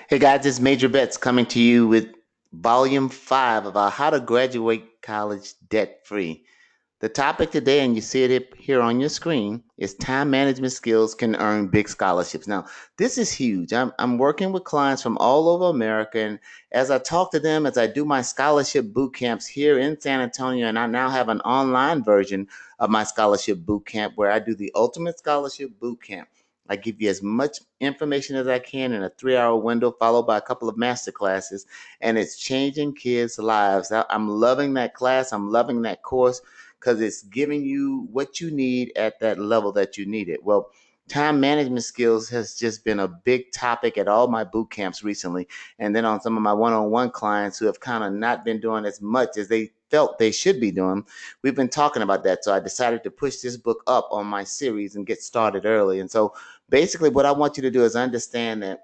Hey guys, it's Major Bets coming to you with volume 5 about how to graduate college debt free. The topic today, and you see it here on your screen, is time management skills can earn big scholarships. Now, this is huge. I'm working with clients from all over America, and as I talk to them, as I do my scholarship boot camps here in San Antonio, and I now have an online version of my scholarship boot camp where I do the ultimate scholarship boot camp. I give you as much information as I can in a 3 hour window, followed by a couple of master classes, and it's changing kids' lives. I'm loving that class. I'm loving that course because it's giving you what you need at that level that you need it. Well, time management skills has just been a big topic at all my boot camps recently. And then on some of my one on one clients who have kind of not been doing as much as they felt they should be doing, we've been talking about that. So I decided to push this book up on my series and get started early. And so basically, what I want you to do is understand that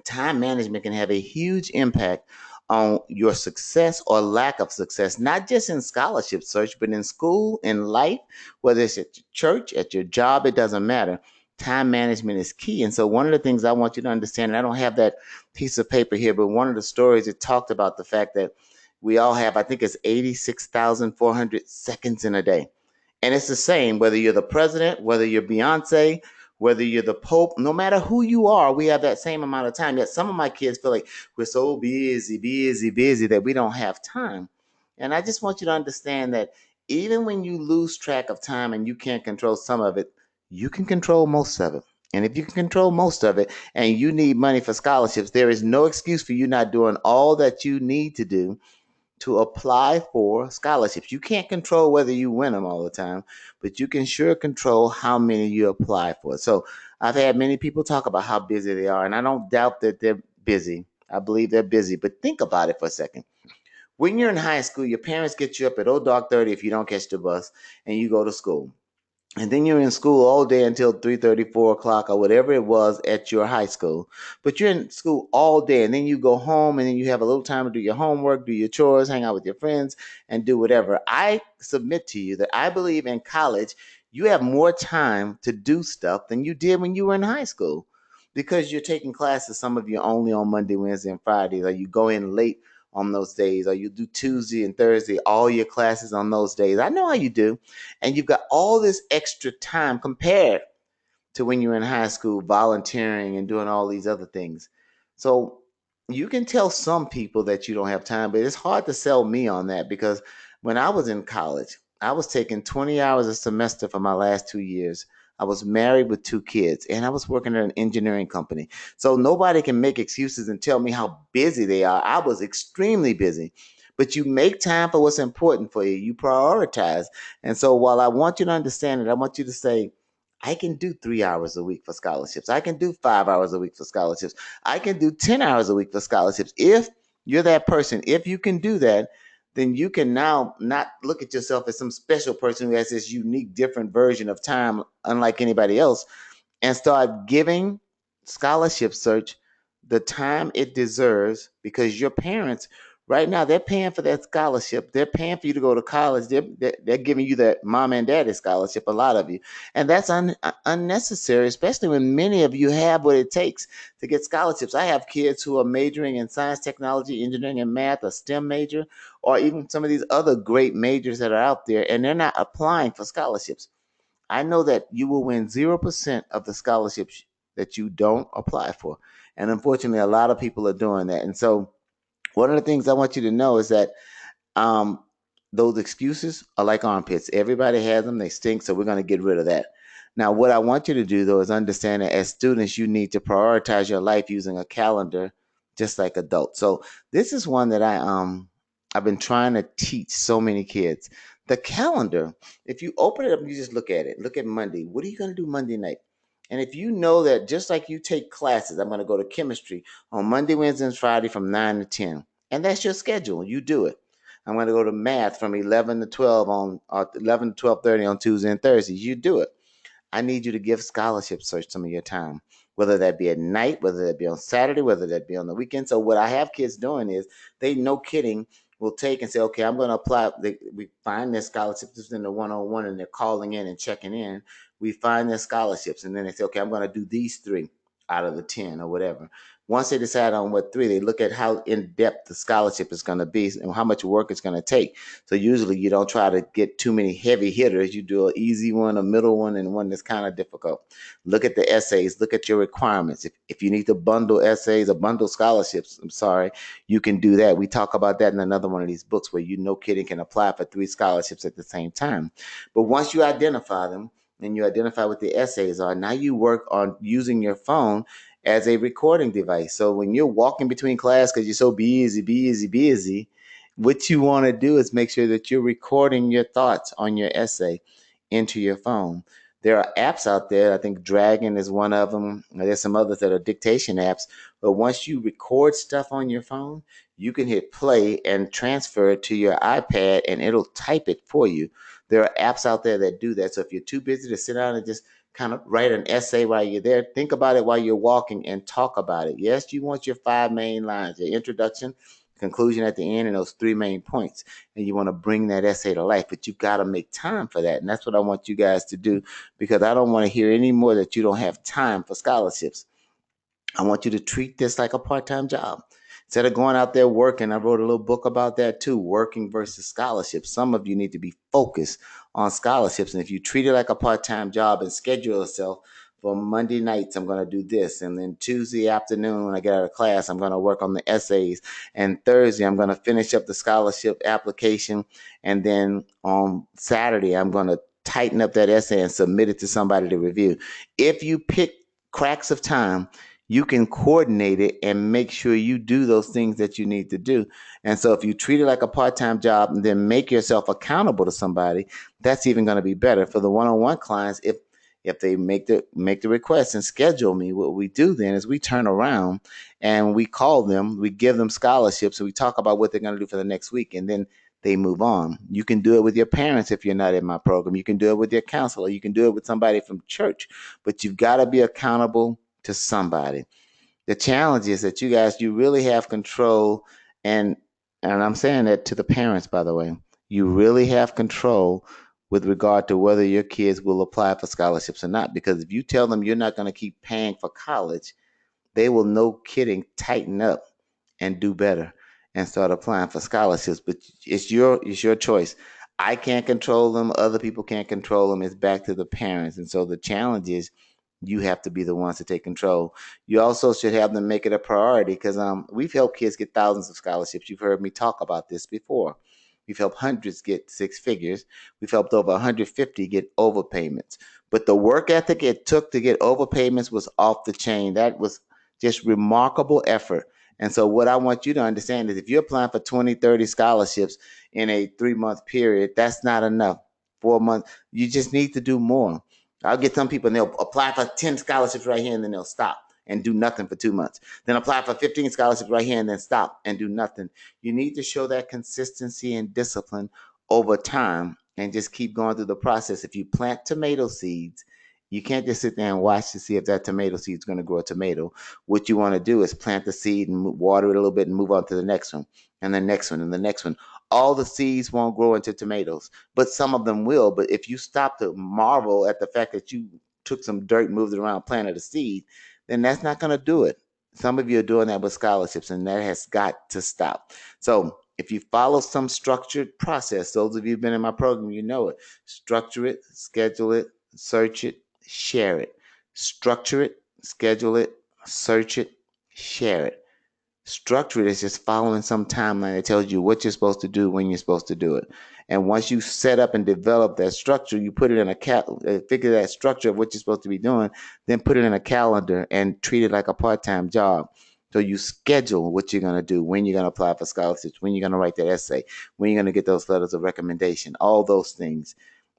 time management can have a huge impact on your success or lack of success, not just in scholarship search, but in school, in life, whether it's at your church, at your job, it doesn't matter. Time management is key. And so, one of the things I want you to understand, and I don't have that piece of paper here, but one of the stories it talked about the fact that we all have, I think it's 86,400 seconds in a day. And it's the same whether you're the president, whether you're Beyonce, whether you're the Pope, no matter who you are, we have that same amount of time. Yet some of my kids feel like we're so busy, busy, busy that we don't have time. And I just want you to understand that even when you lose track of time and you can't control some of it, you can control most of it. And if you can control most of it and you need money for scholarships, there is no excuse for you not doing all that you need to do to apply for scholarships. You can't control whether you win them all the time, but you can sure control how many you apply for. So I've had many people talk about how busy they are, and I don't doubt that they're busy. I believe they're busy, but think about it for a second. When you're in high school, your parents get you up at old dark 30 if you don't catch the bus, and you go to school, and then you're in school all day until 3:30, 4 o'clock, or whatever it was at your high school. But you're in school all day, and then you go home, and then you have a little time to do your homework, do your chores, hang out with your friends, and do whatever. I submit to you that I believe in college you have more time to do stuff than you did when you were in high school, because you're taking classes, some of you only on Monday, Wednesday, and Fridays, or you go in late on those days, or you do Tuesday and Thursday, all your classes on those days. I know how you do. And you've got all this extra time compared to when you're in high school volunteering and doing all these other things. So you can tell some people that you don't have time, but it's hard to sell me on that, because when I was in college, I was taking 20 hours a semester for my last 2 years. I was married with two kids, and I was working at an engineering company. So nobody can make excuses and tell me how busy they are. I was extremely busy. But you make time for what's important for you. You prioritize. And so while I want you to understand it, I want you to say, I can do 3 hours a week for scholarships. I can do 5 hours a week for scholarships. I can do 10 hours a week for scholarships. If you're that person, if you can do that, then you can now not look at yourself as some special person who has this unique, different version of time, unlike anybody else, and start giving scholarship search the time it deserves, because your parents right now, they're paying for that scholarship, they're paying for you to go to college, they're giving you that mom and daddy scholarship, a lot of you, and that's unnecessary, especially when many of you have what it takes to get scholarships. I have kids who are majoring in science, technology, engineering, and math, a STEM major, or even some of these other great majors that are out there, and they're not applying for scholarships. I know that you will win 0% of the scholarships that you don't apply for. And unfortunately, a lot of people are doing that. And so, one of the things I want you to know is that um, those excuses are like armpits. Everybody has them, they stink, so we're going to get rid of that. Now, what I want you to do, though, is understand that as students, you need to prioritize your life using a calendar, just like adults. So, this is one that I've been trying to teach so many kids. The calendar, if you open it up and you just look at it, look at Monday. What are you going to do Monday night? And if you know that, just like you take classes, I'm going to go to chemistry on Monday, Wednesday, and Friday from 9 to 10. And that's your schedule. You do it. I'm going to go to math from 11 to 12 on 11 to 12:30 on Tuesday and Thursdays. You do it. I need you to give scholarship search some of your time, whether that be at night, whether that be on Saturday, whether that be on the weekend. So what I have kids doing is they, no kidding, will take and say, okay, I'm going to apply. We find their scholarships in the one-on-one, and they're calling in and checking in. We find their scholarships, and then they say, okay, I'm going to do these three. out of the 10 or whatever. Once they decide on what 3, they look at how in depth the scholarship is going to be and how much work it's going to take. So usually you don't try to get too many heavy hitters. You do an easy one, a middle one, and one that's kind of difficult. Look at the essays. Look at your requirements. If you need to bundle essays or bundle scholarships, I'm sorry, you can do that. We talk about that in another one of these books where no kidding can apply for 3 scholarships at the same time. But once you identify them and you identify what the essays are, now you work on using your phone as a recording device. So when you're walking between class because you're so busy, what you want to do is make sure that you're recording your thoughts on your essay into your phone. There are apps out there. I think Dragon is one of them. There's some others that are dictation apps. But once you record stuff on your phone, you can hit play and transfer it to your iPad and it'll type it for you. There are apps out there that do that. So if you're too busy to sit down and just kind of write an essay while you're there, think about it while you're walking and talk about it. Yes, you want your 5 main lines, your introduction, conclusion at the end, and those 3 main points. And you want to bring that essay to life, but you got to make time for that. And that's what I want you guys to do, because I don't want to hear any more that you don't have time for scholarships. I want you to treat this like a part-time job. Instead of going out there working, I wrote a little book about that too, working versus scholarships. Some of you need to be focused on scholarships. And if you treat it like a part-time job and schedule yourself for Monday nights, I'm going to do this. And then Tuesday afternoon, when I get out of class, I'm going to work on the essays. And Thursday, I'm going to finish up the scholarship application. And then on Saturday, I'm going to tighten up that essay and submit it to somebody to review. If you pick cracks of time, you can coordinate it and make sure you do those things that you need to do. And so if you treat it like a part-time job and then make yourself accountable to somebody, that's even going to be better. For the one-on-one clients, if they make the request and schedule me, what we do then is we turn around and we call them, we give them scholarships, and we talk about what they're going to do for the next week, and then they move on. You can do it with your parents if you're not in my program. You can do it with your counselor. You can do it with somebody from church, but you've got to be accountable to somebody. The challenge is that you really have control, and I'm saying that to the parents, by the way. You really have control with regard to whether your kids will apply for scholarships or not, because if you tell them you're not going to keep paying for college, they will, no kidding, tighten up and do better and start applying for scholarships. But it's your choice. I can't control them. Other people can't control them. It's back to the parents. And so the challenge is you have to be the ones to take control. You also should have them make it a priority, because we've helped kids get thousands of scholarships. You've heard me talk about this before. We've helped hundreds get 6 figures. We've helped over 150 get overpayments. But the work ethic it took to get overpayments was off the chain. That was just remarkable effort. And so what I want you to understand is if you're applying for 20, 30 scholarships in a 3-month period, that's not enough. 4 months, you just need to do more. I'll get some people and they'll apply for 10 scholarships right here and then they'll stop and do nothing for 2 months. Then apply for 15 scholarships right here and then stop and do nothing. You need to show that consistency and discipline over time and just keep going through the process. If you plant tomato seeds, you can't just sit there and watch to see if that tomato seed is going to grow a tomato. What you want to do is plant the seed and water it a little bit and move on to the next one and the next one and the next one. All the seeds won't grow into tomatoes, but some of them will. But if you stop to marvel at the fact that you took some dirt, moved it around, planted a seed, then that's not going to do it. Some of you are doing that with scholarships, and that has got to stop. So if you follow some structured process, those of you who've been in my program, you know it. Structure it, schedule it, search it, share it. Structure it, schedule it, search it, share it. Structure it is just following some timeline that tells you what you're supposed to do when you're supposed to do it. And once you set up and develop that structure, you put it in figure that structure of what you're supposed to be doing, then put it in a calendar and treat it like a part-time job. So you schedule what you're going to do, when you're going to apply for scholarships, when you're going to write that essay, when you're going to get those letters of recommendation, all those things.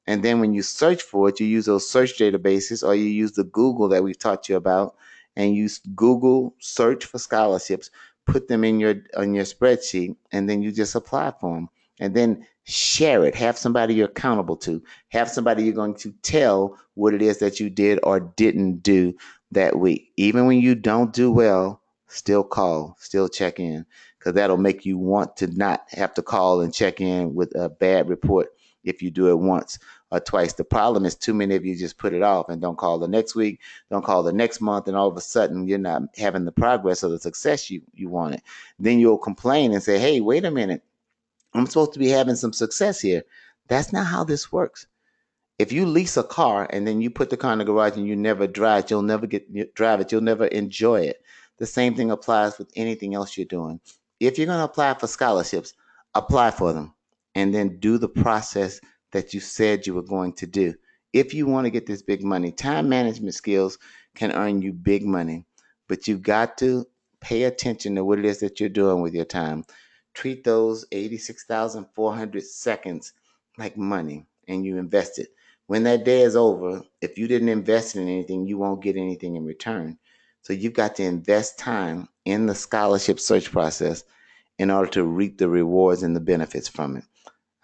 And then when you search for it, you use those search databases, or you use the Google that we've taught you about, and use Google search for scholarships, put them in your spreadsheet, and then you just apply for them. And then share it. Have somebody you're accountable to. Have somebody you're going to tell what it is that you did or didn't do that week. Even when you don't do well, still call, still check in, because that'll make you want to not have to call and check in with a bad report if you do it once. or twice. The problem is too many of you just put it off and don't call the next week, don't call the next month, and all of a sudden you're not having the progress or the success you wanted. Then you'll complain and say, hey, wait a minute, I'm supposed to be having some success here. That's not how this works. If you lease a car and then you put the car in the garage and you never drive it, you'll never enjoy it. The same thing applies with anything else you're doing. If you're going to apply for scholarships, apply for them and then do the process that you said you were going to do. If you want to get this big money, time management skills can earn you big money, but you got to pay attention to what it is that you're doing with your time. Treat those 86,400 seconds like money and you invest it. When that day is over, if you didn't invest in anything, you won't get anything in return. So you've got to invest time in the scholarship search process in order to reap the rewards and the benefits from it.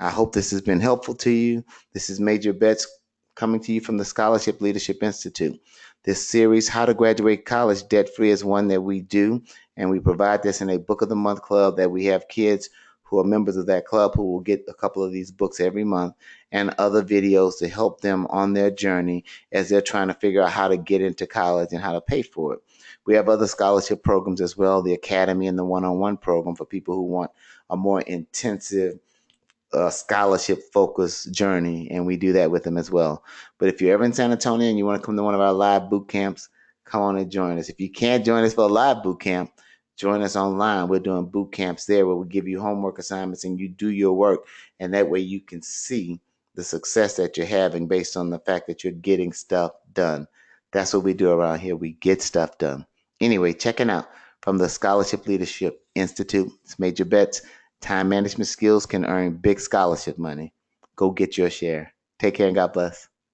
I hope this has been helpful to you. This is Major Bets coming to you from the Scholarship Leadership Institute. This series, How to Graduate College Debt Free, is one that we do, and we provide this in a Book of the Month club that we have kids who are members of that club who will get a couple of these books every month and other videos to help them on their journey as they're trying to figure out how to get into college and how to pay for it. We have other scholarship programs as well, the Academy and the one-on-one program for people who want a more intensive scholarship focused journey, and we do that with them as well. But if you're ever in San Antonio and you want to come to one of our live boot camps, come on and join us. If you can't join us for a live boot camp, join us online. We're doing boot camps there where we give you homework assignments and you do your work, and that way you can see the success that you're having based on the fact that you're getting stuff done. That's what we do around here. We get stuff done. Anyway, checking out from the Scholarship Leadership Institute. It's Major Bets. Time management skills can earn big scholarship money. Go get your share. Take care and God bless.